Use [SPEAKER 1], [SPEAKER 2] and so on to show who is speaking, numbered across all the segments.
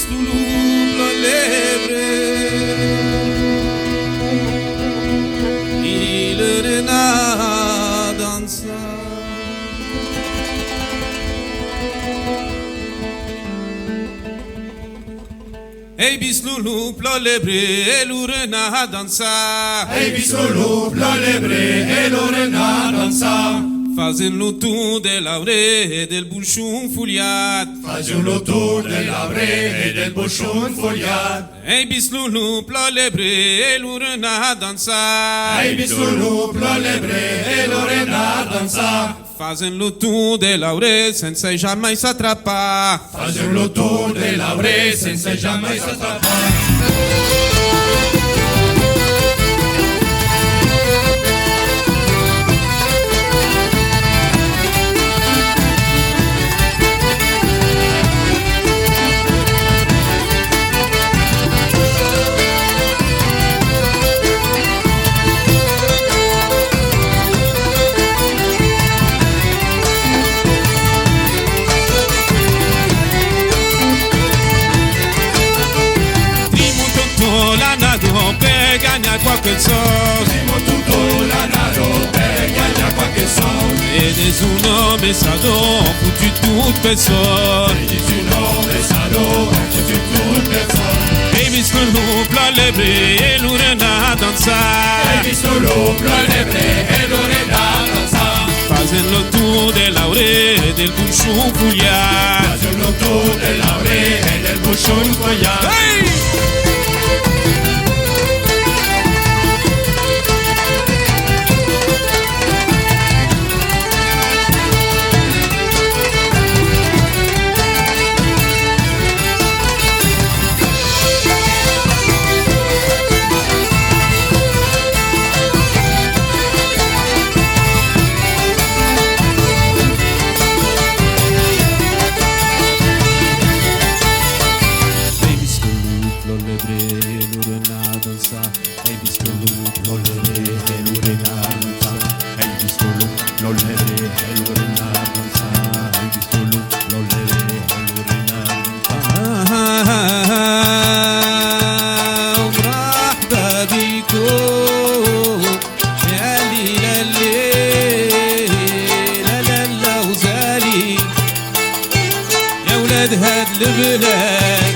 [SPEAKER 1] visto lupo lebre, il renard dansa. Ei visto lupo lebre, il renard dansa.
[SPEAKER 2] Ei visto lupo lebre, il renard dansa.
[SPEAKER 1] Fazendo tu dell'aure e del busciun fugliat.
[SPEAKER 2] Facciano tu dell'aure e del busciun fogliat.
[SPEAKER 1] Ei visto lupo lebre, il renard dansa.
[SPEAKER 2] Ei visto lupo lebre, il renard dansa.
[SPEAKER 1] Fazendo tu dell'aure senza jamais s'attrappare.
[SPEAKER 2] Facciano tu dell'aure senza jamais s'attrappare.
[SPEAKER 1] Per gagnar qualche soldo,
[SPEAKER 2] Siamo tutto l'anaro per gagnar qualche soldo.
[SPEAKER 1] e nessuno mi sa dove foutu tutto per soldo.
[SPEAKER 2] E nessuno ne sa dove foutu tutto per soldo.
[SPEAKER 1] Hai visto il lupo lebre e l'urena danzare.
[SPEAKER 2] Hai visto lupo lebre e l'orena danzare.
[SPEAKER 1] Facendo tu dell'aure e del busciun fugliat.
[SPEAKER 2] Facciano tu dell'aure e del busciun fogliat.
[SPEAKER 1] Hey! Hai visto il lupo lebre e l'urena danza. Hai visto il lupo lebre e l'urena danza. Hai visto il lupo lebre e l'urena danza. مرحبا بيكم يا ليلى لا لا لا وزالي يا ولاد هاد البلاد.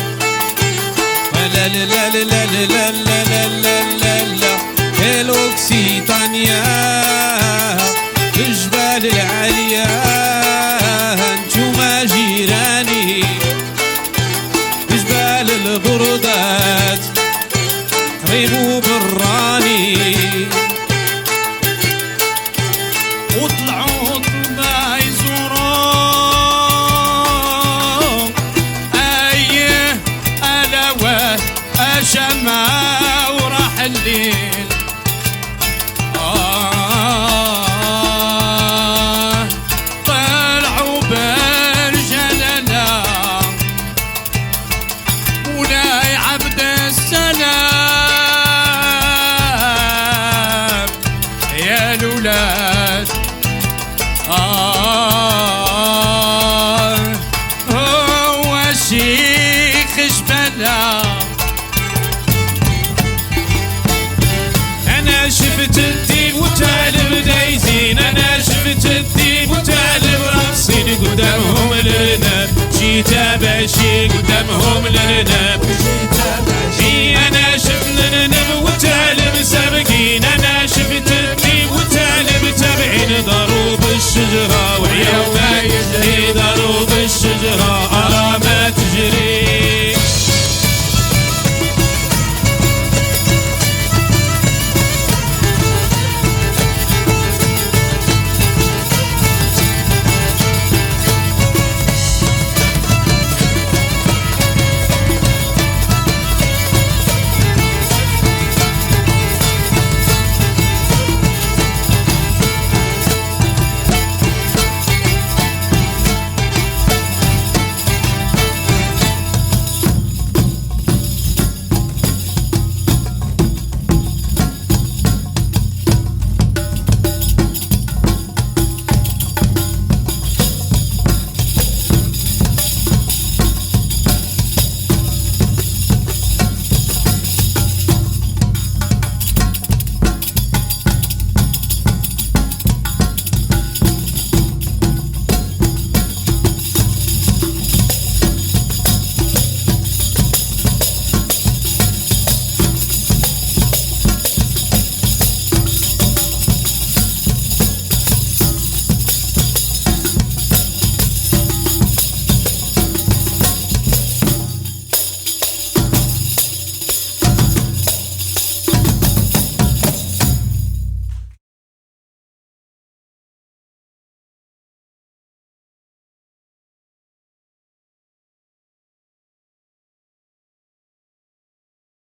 [SPEAKER 1] لا لا لا لا لا لا لا لا لا لا الأوكسيطانيا الجبال العالية انتوما جيراني جبال البردات قريبوا براني وطلعوا ما يزورون شمع وراح الليل. طلعوا بالجلالة ولاي عبد السلام يا الولاد. هو الشيخ جبلة. أنا شفت الديب وتعلم دايزين. أنا شفت الديب وتعلم رقصين قدامهم الأرنب. جيت أباشي قدامهم الأرنب. أنا شفت الأرنب وتعلم سابقين. أنا شفت الديب وتعلم تابعين ضروب الشجرة.